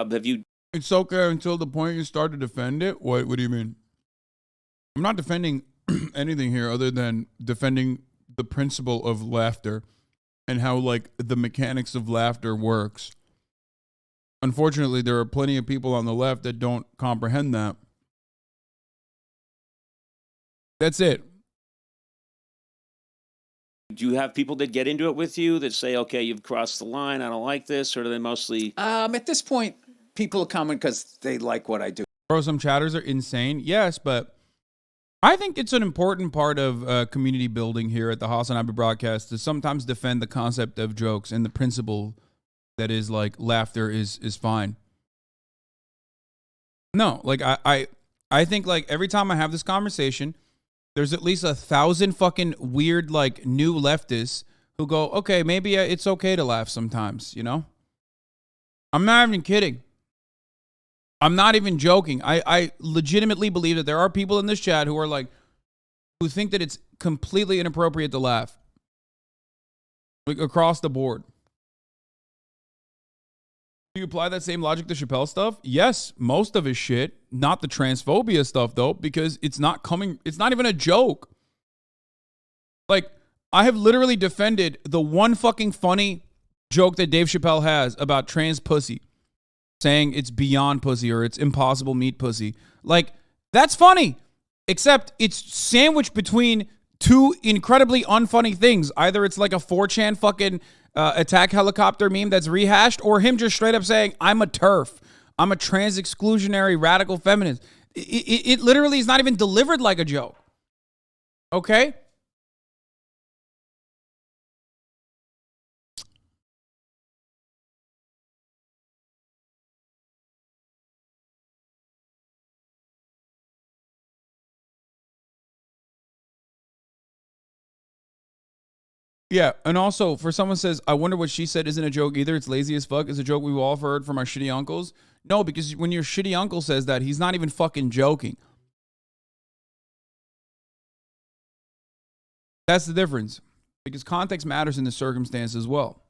Have you? It's okay until the point you start to defend it. What do you mean? I'm not defending anything here other than defending the principle of laughter and how like the mechanics of laughter works. Unfortunately, there are plenty of people on the left that don't comprehend that. That's it. Do you have people that get into it with you that say, okay, you've crossed the line, I don't like this, or do they mostly... At this point, people are coming because they like what I do. Bro, some chatters are insane. Yes, but I think it's an important part of community building here at the HasanAbi broadcast to sometimes defend the concept of jokes and the principle that is like laughter is fine. No, like I think like every time I have this conversation, there's at least 1,000 fucking weird like new leftists who go, okay, maybe it's okay to laugh sometimes, you know? I'm not even kidding. I'm not even joking. I legitimately believe that there are people in this chat who are like, who think that it's completely inappropriate to laugh. Like across the board. Do you apply that same logic to Chappelle stuff? Yes, most of his shit. Not the transphobia stuff though, because it's not even a joke. Like, I have literally defended the one fucking funny joke that Dave Chappelle has about trans pussy. Saying it's beyond pussy or it's impossible meat pussy. Like, that's funny. Except it's sandwiched between two incredibly unfunny things. Either it's like a 4chan fucking attack helicopter meme that's rehashed, or him just straight up saying, I'm a TERF. I'm a trans exclusionary radical feminist. It literally is not even delivered like a joke. Okay? Yeah, and also, for someone says, I wonder what she said isn't a joke either. It's lazy as fuck. It's a joke we've all heard from our shitty uncles. No, because when your shitty uncle says that, he's not even fucking joking. That's the difference. Because context matters in this circumstance as well.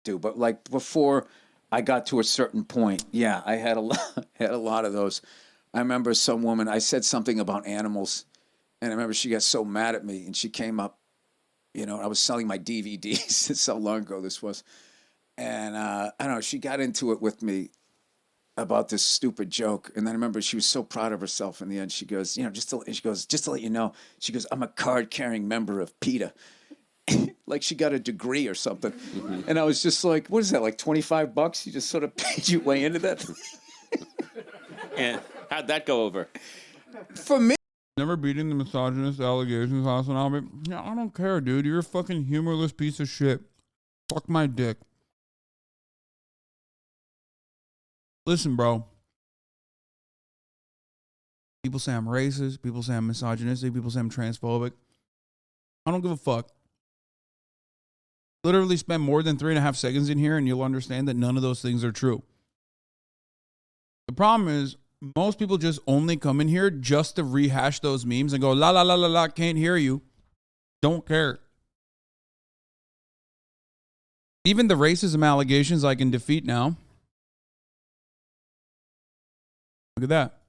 But like before I got to a certain point, yeah, I had a lot of those. I remember some woman, I said something about animals, and I remember she got so mad at me, and she came up, you know, I was selling my DVDs. That's how long ago this was. And I don't know, she got into it with me about this stupid joke. And then I remember she was so proud of herself in the end. She goes, you know, just to let you know, she goes, I'm a card-carrying member of PETA. Like she got a degree or something. Mm-hmm. And I was just like, what is that, like $25? You just sort of paid your way into that? And how'd that go over? For me. Never beating the misogynist allegations, HasanAbi. Yeah, I don't care, dude. You're a fucking humorless piece of shit. Fuck my dick. Listen, bro. People say I'm racist. People say I'm misogynistic. People say I'm transphobic. I don't give a fuck. Literally spend more than 3.5 seconds in here and you'll understand that none of those things are true. The problem is most people just only come in here just to rehash those memes and go, la, la, la, la, la, can't hear you. Don't care. Even the racism allegations I can defeat now. Look at that.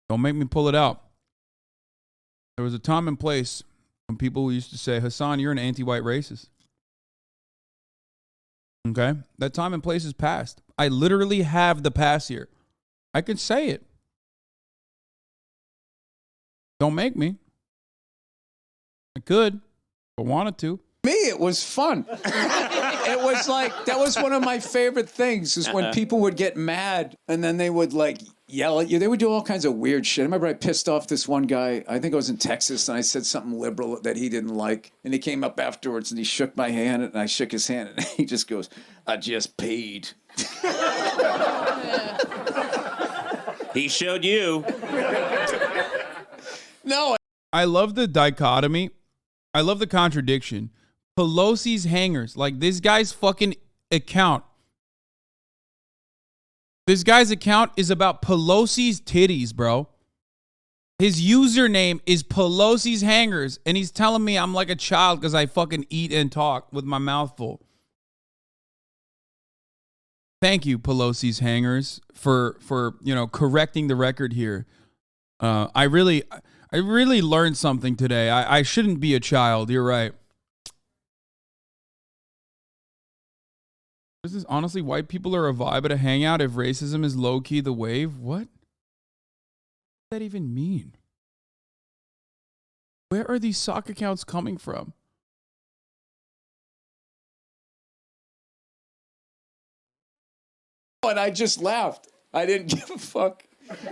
Don't make me pull it out. There was a time and place when people used to say, Hasan, you're an anti-white racist. Okay? That time and place is past. I literally have the pass here. I could say it. Don't make me. I could, if I wanted to. Me, it was fun. It was like, that was one of my favorite things, is when people would get mad and then they would like yell at you. They would do all kinds of weird shit. I remember I pissed off this one guy, I think I was in Texas, and I said something liberal that he didn't like. And he came up afterwards and he shook my hand and I shook his hand and he just goes, I just paid. He showed you. No. I love the dichotomy. I love the contradiction. Pelosi's hangers. Like, this guy's fucking account. This guy's account is about Pelosi's titties, bro. His username is Pelosi's Hangers, and he's telling me I'm like a child because I fucking eat and talk with my mouth full. Thank you, Pelosi's Hangers, for correcting the record here. I really learned something today. I shouldn't be a child. You're right. This is honestly, white people are a vibe at a hangout if racism is low key the wave. What? That even mean? Where are these sock accounts coming from? And I just laughed. I didn't give a fuck.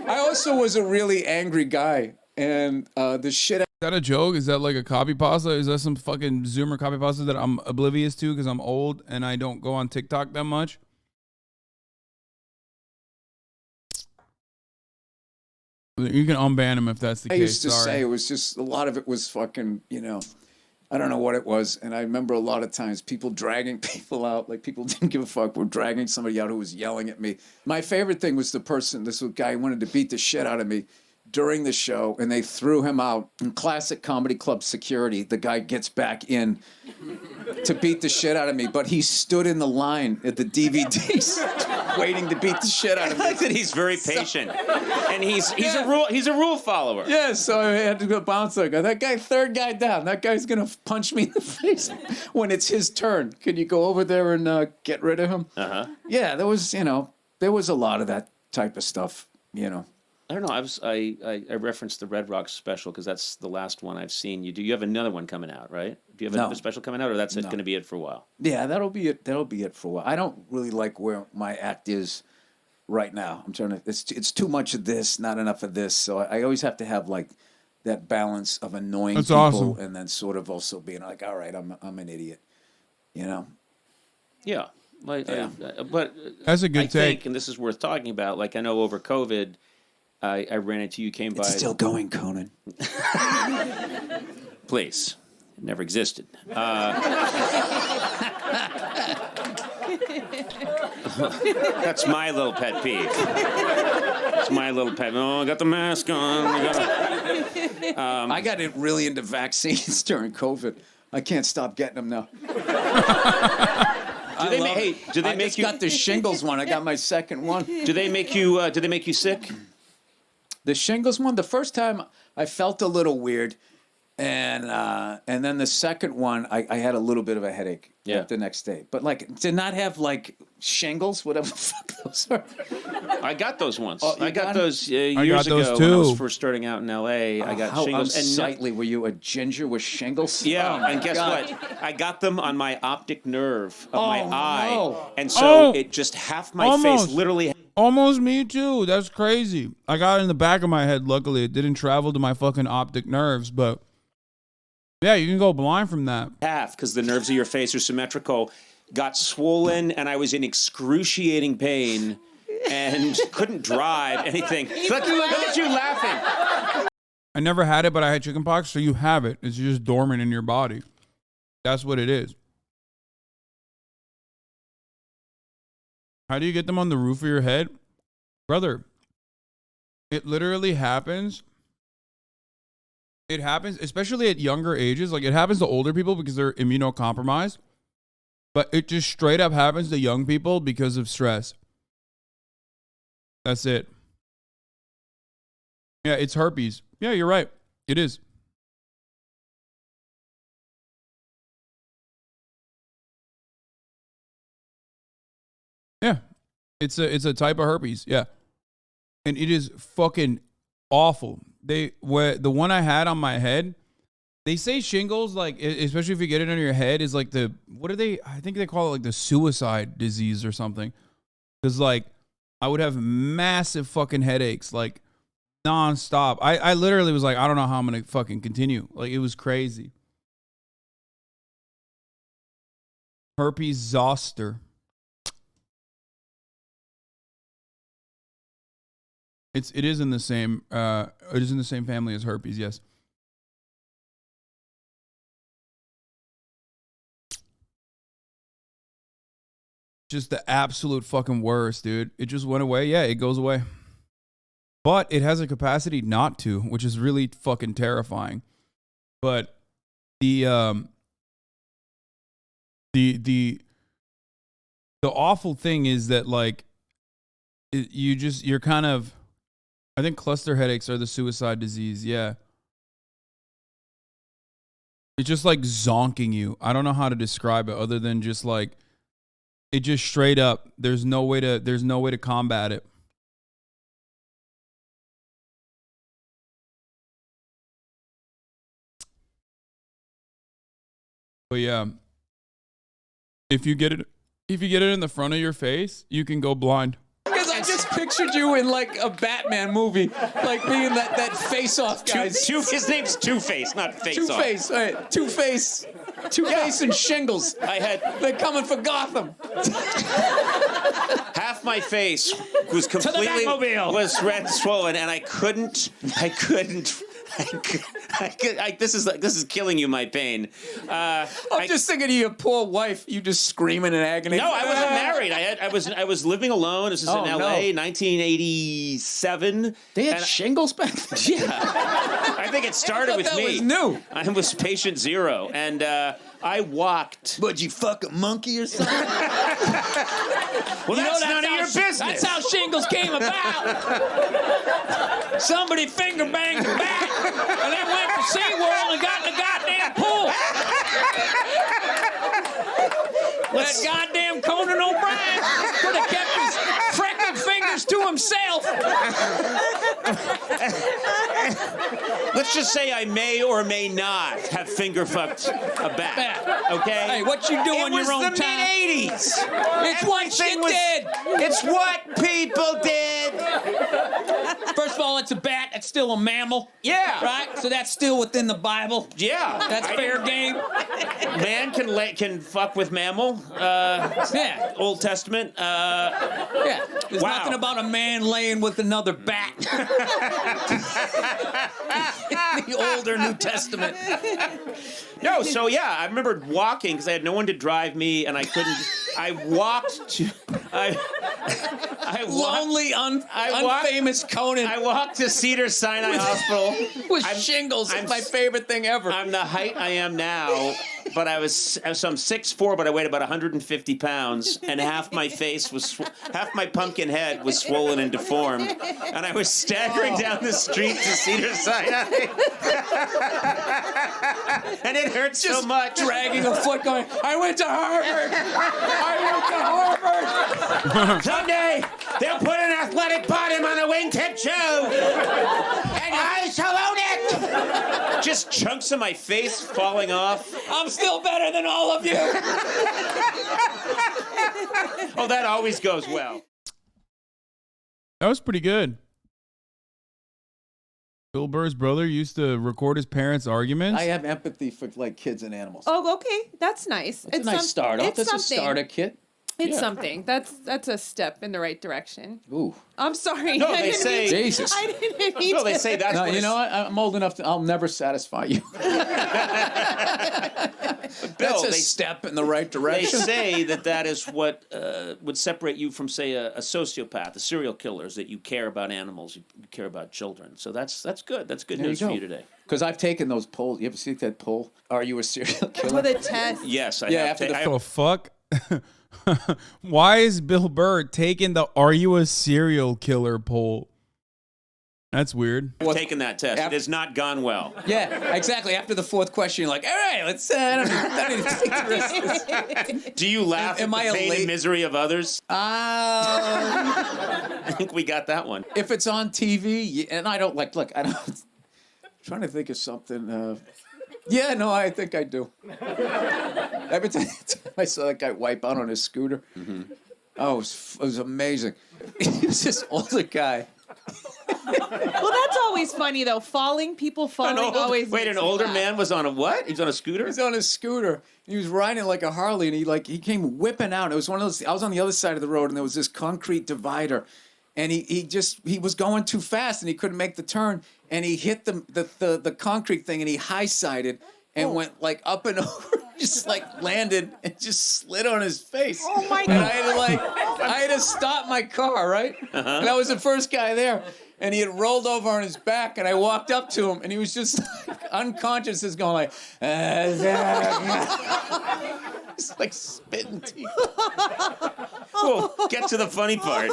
I also was a really angry guy, and the shit. Is that a joke? Is that like a copy pasta? Is that some fucking Zoomer copy pasta that I'm oblivious to because I'm old and I don't go on TikTok that much? You can unban him if that's the case. I used to Sorry. say it was just a lot of it was fucking, I don't know what it was. And I remember a lot of times people dragging people out, like people didn't give a fuck, were dragging somebody out who was yelling at me. My favorite thing was this guy wanted to beat the shit out of me during the show, and they threw him out. In classic comedy club security, the guy gets back in to beat the shit out of me, but he stood in the line at the DVDs waiting to beat the shit out of me. I like that he's very patient, and he's a rule follower. Yeah, so I had to go bounce. Like that guy, third guy down. That guy's gonna punch me in the face when it's his turn. Can you go over there and get rid of him? Yeah, there was a lot of that type of stuff. I don't know. I referenced the Red Rocks special because that's the last one I've seen you do. You have another one coming out, right? Do you have another special coming out, or that's going to be it for a while? Yeah, that'll be it. That'll be it for a while. I don't really like where my act is right now. I'm trying to. It's too much of this, not enough of this. So I always have to have like that balance of annoying people, awesome. And then sort of also being like, all right, I'm an idiot, Yeah. Like, Yeah. But That's a good I take. think, and this is worth talking about. Like I know over COVID, I ran into you. Came by. It's still going, Conan. Please. It never existed. That's my little pet peeve. It's my little pet. Oh, I got the mask on. I got it really into vaccines during COVID. I can't stop getting them now. Do they I make just you? got the shingles one. I got my second one. Do they make you? Do they make you sick? The shingles one. The first time I felt a little weird, and then the second one I had a little bit of a headache. Yeah. The next day, but like did not have like shingles, whatever the fuck those are. I got those once. Oh, you I got got those years got those ago when I was too. first starting out in L.A. I got How shingles. unsightly were you? A ginger with shingles? Yeah, Oh, my and guess God. what? I got them on my optic nerve of my Oh, eye, no. and so Oh. it just half my Almost. face literally. Almost me too. That's crazy. I got it in the back of my head. Luckily, it didn't travel to my fucking optic nerves. But yeah, you can go blind from that. Half because the nerves of your face are symmetrical, got swollen, and I was in excruciating pain and couldn't drive anything. Look at you laughing. I never had it, but I had chickenpox, so you have it. It's just dormant in your body. That's what it is. How do you get them on the roof of your head? Brother, it literally happens. It happens, especially at younger ages. Like, it happens to older people because they're immunocompromised. But it just straight up happens to young people because of stress. That's it. Yeah, it's herpes. Yeah, you're right. It is. Yeah. It's a type of herpes. Yeah. And it is fucking awful. The one I had on my head, they say shingles, like, especially if you get it on your head, is like I think they call it like the suicide disease or something. Because, like, I would have massive fucking headaches, like, nonstop. I literally was like, I don't know how I'm going to fucking continue. Like, it was crazy. Herpes zoster. It is in the same family as herpes, yes. Just the absolute fucking worst, dude. It just went away. Yeah, it goes away. but it has a capacity not to, which is really fucking terrifying. But the awful thing is that like you're kind of, I think cluster headaches are the suicide disease. Yeah. It's just like zonking you. I don't know how to describe it other than just like it just straight up. There's no way to combat it. But yeah, if you get it in the front of your face, you can go blind. Because I just pictured you in like a Batman movie, like being that face-off guy. His name's Two-Face, not Face-Off. Two-Face, right? Two-Face and Shingles. They're coming for Gotham. Half my face was completely red, swollen, and I couldn't. This is killing you, my pain. I'm just thinking of your poor wife. You just screaming in agony. No, I wasn't married. I was living alone. This is in L.A. 1987. They had shingles back then. Yeah, I think it started with me. Was new. I was patient zero, and I walked. Would you fuck a monkey or something? Well, that's none of your business. That's how shingles came about. Somebody finger banged the bat, and then went to SeaWorld and got in the goddamn pool. That goddamn Conan O'Brien could have kept his freckled fingers to himself. Let's just say I may or may not have finger fucked a bat. Okay. Hey, what you do on your own time? It was the mid-'80s. It's what shit did. It's what people did. First of all, it's a bat. It's still a mammal. Yeah. Right? So that's still within the Bible. Yeah. That's fair game. Man can fuck with mammal. Yeah. Old Testament. Yeah. There's nothing about a man laying with another bat. The older New Testament. No, so yeah, I remember walking because I had no one to drive me, and I couldn't. I walked to. Lonely, unfamous Conan. I walked to Cedars-Sinai Hospital with shingles. It's my favorite thing ever. I'm the height I am now, but I'm 6'4", but I weighed about 150 pounds, and half my pumpkin head was swollen and deformed, and I was staggering down the street to Cedars-Sinai, and it hurt so much. Dragging a foot, going, I went to Harvard. Someday they'll put an athletic bottom on a wingtip shoe, and I shall own it. Just chunks of my face falling off. I'm still better than all of you. Oh, that always goes well. That was pretty good. Bill Burr's brother used to record his parents' arguments. I have empathy for like kids and animals. Oh, okay. That's nice. It's a nice start. It's That's something. a starter kit. It's something. That's a step in the right direction. Ooh. I'm sorry. No, they say Jesus. I didn't mean No, to. they say that's. No, what you know what? I'm old enough to. I'll never satisfy you. That's a step in the right They direction. say that is what would separate you from, say, a sociopath, a serial killer, is that you care about animals, you care about children. So that's good. That's good news for you today. Because I've taken those polls. You ever see that poll? Are you a serial killer? With a test. Yes, I Yeah, have. after the The fuck? Why is Bill Burr taking the "Are you a serial killer" poll? That's weird. I've taken that test. It has not gone well. Yeah, exactly. After the fourth question, you're like, all right, let's. I don't even think the rest. Do you laugh Am at I the a pain late- and misery of others? I think we got that one. If it's on TV, and I don't like. Look, I don't. I'm trying to think of something. Yeah, no, I think I do. Every time I saw that guy wipe out on his scooter, oh, it was amazing. He was this older guy. Well, that's always funny though. People falling always. Wait, an older man was on a what? He's on a scooter? He was on his scooter. He was riding like a Harley, and he came whipping out. It was one of those. I was on the other side of the road, and there was this concrete divider, and he was going too fast, and he couldn't make the turn, and he hit the concrete thing, and he high-sided and went like up and over, just like landed and just slid on his face. Oh my And I had to stop my car, right? And I was the first guy there. and he had rolled over on his back, and I walked up to him, and he was just unconscious, just going like, it's like spitting teeth. Well, get to the funny part.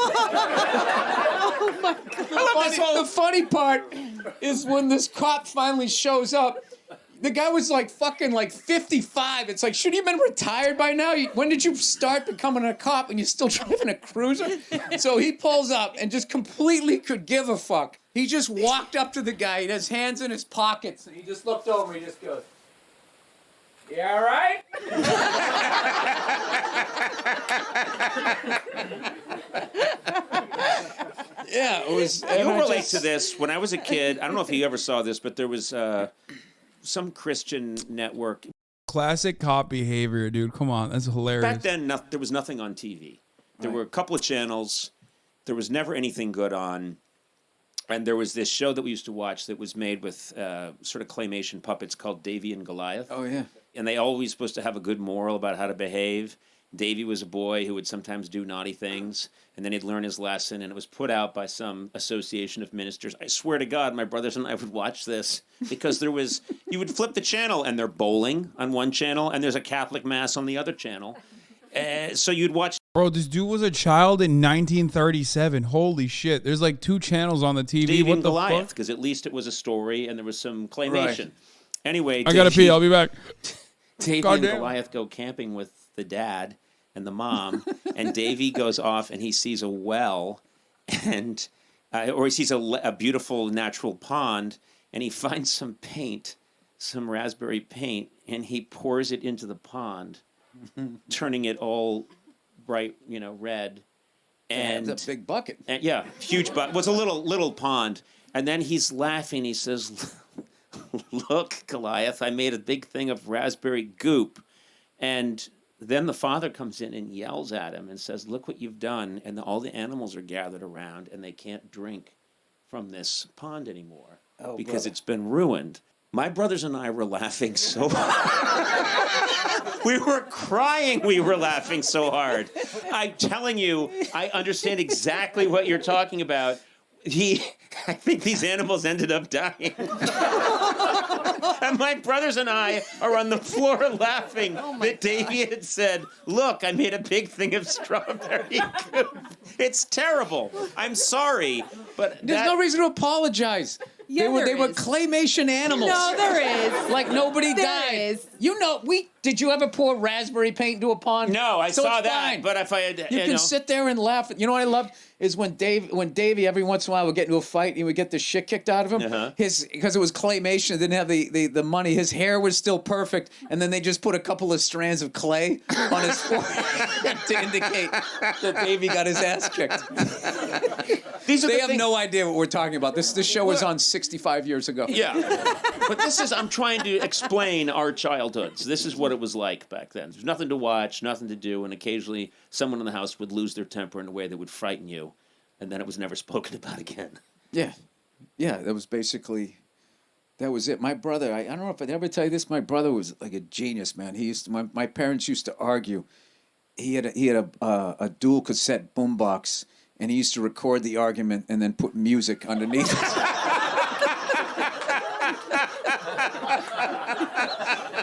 Oh my God. The funny part is when this cop finally shows up. The guy was like fucking like 55. It's like, should he have been retired by now? When did you start becoming a cop and you're still driving a cruiser? So he pulls up and just completely could give a fuck. He just walked up to the guy. He had his hands in his pockets and he just looked over and he just goes, "You all right?" Yeah, it was. You'll relate to this. When I was a kid, I don't know if you ever saw this, but there was some Christian network. Classic cop behavior, dude. Come on, that's hilarious. Back then, there was nothing on TV. There were a couple of channels. There was never anything good on. And there was this show that we used to watch that was made with sort of claymation puppets called Davy and Goliath. Oh, yeah. And they always supposed to have a good moral about how to behave. Davy was a boy who would sometimes do naughty things, and then he'd learn his lesson, and it was put out by some association of ministers. I swear to God, my brothers and I would watch this because you would flip the channel, and they're bowling on one channel, and there's a Catholic Mass on the other channel. So you'd watch. Bro, this dude was a child in 1937. Holy shit. There's like 2 channels on the TV. Davy What and the Goliath, fuck? because at least it was a story, and there was some claymation. Right. Anyway, I gotta pee. I'll be back. Davy God and damn. Goliath go camping with the dad and the mom, and Davy goes off and he sees a well, and or he sees a beautiful natural pond, and he finds some paint, some raspberry paint, and he pours it into the pond, turning it all bright, red. And it's a big bucket. and yeah, huge, but it was a little pond, and then he's laughing. He says, "Look, Goliath, I made a big thing of raspberry goop," and then the father comes in and yells at him and says, "Look what you've done." And all the animals are gathered around and they can't drink from this pond anymore because it's been ruined. My brothers and I were laughing so hard. We were crying. We were laughing so hard. I'm telling you, I understand exactly what you're talking about. I think these animals ended up dying. And my brothers and I are on the floor laughing that Davy had said, "Look, I made a big thing of strawberry goop." It's terrible. I'm sorry, but There's no reason to apologize. Yeah, they were is. claymation animals. No, there is. Like nobody There died. is. Did you ever pour raspberry paint into a pond? No, I So saw it's that. fine. But if I had, You can sit there and laugh. You know what I loved is when Davey every once in a while would get into a fight and he would get the shit kicked out of him. Because it was claymation, it didn't have the money. His hair was still perfect, and then they just put a couple of strands of clay on his forehead to indicate that Davey got his ass kicked. They have no idea what we're talking about. This show was on 65 years ago. Yeah. But I'm trying to explain our childhoods. This is what it was like back then. There's nothing to watch, nothing to do, and occasionally someone in the house would lose their temper in a way that would frighten you, and then it was never spoken about again. Yeah. Yeah, that was it. My brother, I don't know if I'd ever tell you this, my brother was like a genius, man. My parents used to argue. He had a dual cassette boombox, and he used to record the argument and then put music underneath it.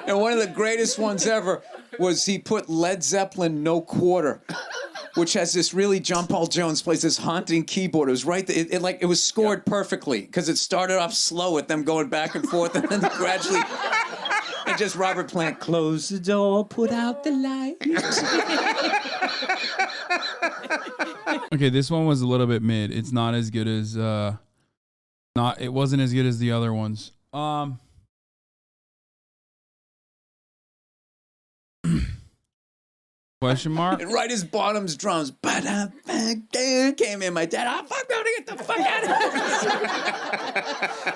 And one of the greatest ones ever was he put Led Zeppelin No Quarter, which has this really John Paul Jones plays this haunting keyboard. It was right there. It was scored perfectly because it started off slow with them going back and forth, and then gradually, and just Robert Plant, "Close the door, put out the light." Okay, this one was a little bit mid. It's not as good as it wasn't as good as the other ones. Question mark? And right as Bottom's drums, came in, my dad, fuck, I'm gonna get the fuck out of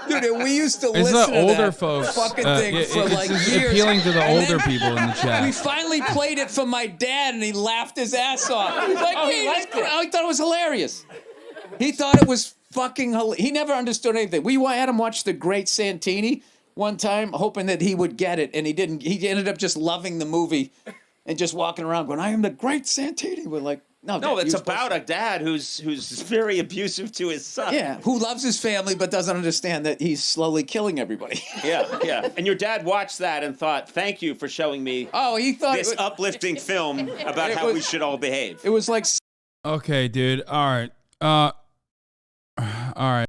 here. Dude, and we used to It's listen the to older that folks. fucking thing for it's like just years. appealing to the And older then people in the chat. We finally played it for my dad, and he laughed his ass off. He was like, he liked it. I thought it was hilarious. He thought it was fucking hilarious. He never understood anything. We had him watch The Great Santini one time, hoping that he would get it, and he didn't. He ended up just loving the movie and just walking around going, "I am the Great Santini." We're like, No, you're it's supposed about to- a dad who's very abusive to his son. Yeah, who loves his family but doesn't understand that he's slowly killing everybody. Yeah. And your dad watched that and thought, "Thank you for showing me Oh, he thought this uplifting film about how we should all behave." it was like Okay, dude. All right. All right.